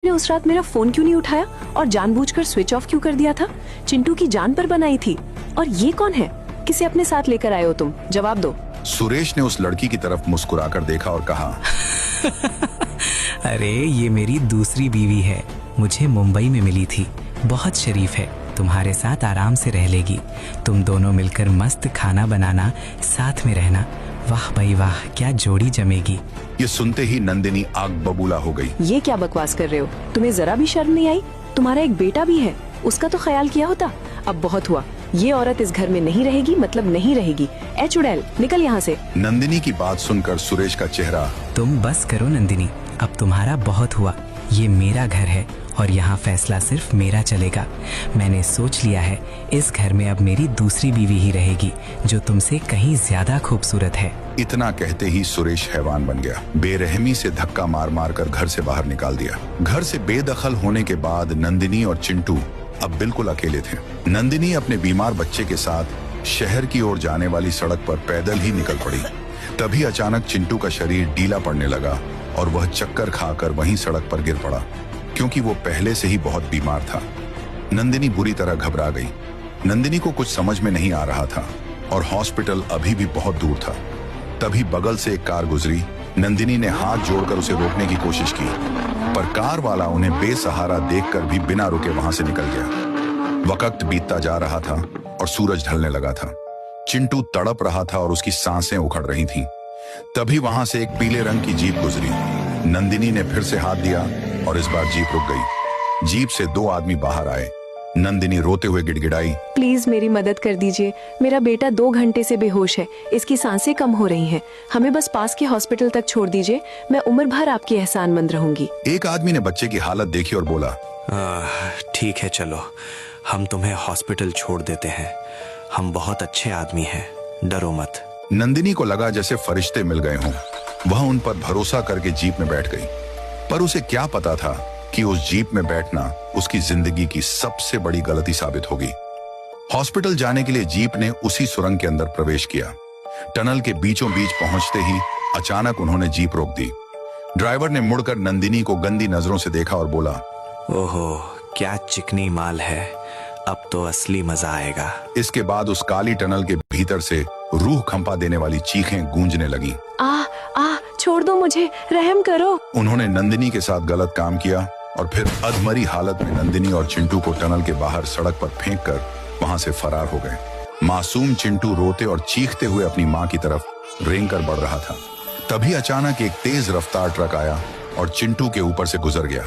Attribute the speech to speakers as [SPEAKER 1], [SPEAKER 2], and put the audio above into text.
[SPEAKER 1] ने उस रात मेरा फोन क्यों नहीं उठाया और जानबूझकर स्विच ऑफ क्यों कर दिया था? चिंटू की जान पर बनाई थी। और ये कौन है? किसे अपने साथ लेकर आए हो तुम? जवाब दो।
[SPEAKER 2] सुरेश ने उस लड़की की तरफ मुस्कुराकर देखा और कहा,
[SPEAKER 3] अरे ये मेरी दूसरी बीवी है, मुझे मुंबई में मिली थी, बहुत शरीफ है, तुम्हारे साथ आराम से रह लेगी। तुम दोनों मिलकर मस्त खाना बनाना, साथ में रहना। वाह भाई वाह, क्या जोड़ी जमेगी।
[SPEAKER 2] ये सुनते ही नंदिनी आग बबूला हो गई।
[SPEAKER 1] ये क्या बकवास कर रहे हो? तुम्हें जरा भी शर्म नहीं आई? तुम्हारा एक बेटा भी है, उसका तो ख्याल किया होता। अब बहुत हुआ, ये औरत इस घर में नहीं रहेगी, मतलब नहीं रहेगी। ए चुड़ैल, निकल यहाँ से।
[SPEAKER 2] नंदिनी की बात सुनकर सुरेश का चेहरा।
[SPEAKER 3] तुम बस करो नंदिनी, अब तुम्हारा बहुत हुआ। ये मेरा घर है और यहाँ फैसला सिर्फ मेरा चलेगा। मैंने सोच लिया है, इस घर में अब मेरी दूसरी बीवी ही रहेगी, जो तुमसे कहीं ज्यादा खूबसूरत है।
[SPEAKER 2] इतना कहते ही सुरेश हैवान बन गया। बेरहमी से धक्का मार मार कर घर से बाहर निकाल दिया। घर से बेदखल होने के बाद नंदिनी और चिंटू अब बिल्कुल अकेले थे। नंदिनी अपने बीमार बच्चे के साथ शहर की ओर जाने वाली सड़क पर पैदल ही निकल पड़ी। तभी अचानक चिंटू का शरीर ढीला पड़ने लगा और वह चक्कर खाकर वहीं सड़क पर गिर पड़ा, क्योंकि वो पहले से ही बहुत बीमार था। नंदिनी बुरी तरह घबरा गई। नंदिनी को कुछ समझ में नहीं आ रहा था और हॉस्पिटल अभी भी बहुत दूर था। तभी बगल से एक कार गुजरी। नंदिनी ने हाथ जोड़कर उसे रोकने की कोशिश की, पर कार वाला उन्हें बेसहारा देखकर भी बिना रुके वहां से निकल गया। वक्त बीतता जा रहा था और सूरज ढलने लगा था। चिंटू तड़प रहा था और उसकी सांसें उखड़ रही थीं। तभी वहां से एक पीले रंग की जीप गुजरी। नंदिनी ने फिर से हाथ दिया और इस बार जीप रुक गई। जीप से 2 आदमी बाहर आए। नंदिनी रोते हुए गिड़गिड़ाई,
[SPEAKER 1] प्लीज मेरी मदद कर दीजिए, मेरा बेटा 2 घंटे से बेहोश है, इसकी सांसें कम हो रही हैं। हमें बस पास के हॉस्पिटल तक छोड़ दीजिए, मैं उम्र भर आपकी एहसानमंद रहूंगी।
[SPEAKER 2] एक आदमी ने बच्चे की हालत देखी और बोला,
[SPEAKER 4] ठीक है, चलो हम तुम्हें हॉस्पिटल छोड़ देते हैं, हम बहुत अच्छे आदमी हैं, डरो मत।
[SPEAKER 2] नंदिनी को लगा जैसे फरिश्ते मिल गए हों। वह उन पर भरोसा करके जीप में बैठ गई, पर उसे क्या पता था कि उस जीप में बैठना उसकी जिंदगी की सबसे बड़ी गलती साबित होगी। हॉस्पिटल जाने के लिए जीप ने उसी सुरंग के अंदर प्रवेश किया। टनल के बीचों बीच पहुंचते ही अचानक उन्होंने जीप रोक दी। ड्राइवर ने मुड़कर नंदिनी को गंदी नजरों से देखा और बोला,
[SPEAKER 4] ओहो, क्या चिकनी माल है, अब तो असली मजा आएगा।
[SPEAKER 2] इसके बाद उस काली टनल के भीतर से रूह कंपा देने वाली चीखें गूंजने लगी।
[SPEAKER 1] छोड़ दो मुझे, रहम करो।
[SPEAKER 2] उन्होंने नंदिनी के साथ गलत काम किया और फिर अधमरी हालत में नंदिनी और चिंटू को टनल के बाहर सड़क पर फेंक कर वहां से फरार हो गए। मासूम चिंटू रोते और चीखते हुए अपनी मां की तरफ रेंग कर बढ़ रहा था। तभी अचानक एक तेज रफ्तार ट्रक आया और चिंटू के ऊपर से गुजर गया।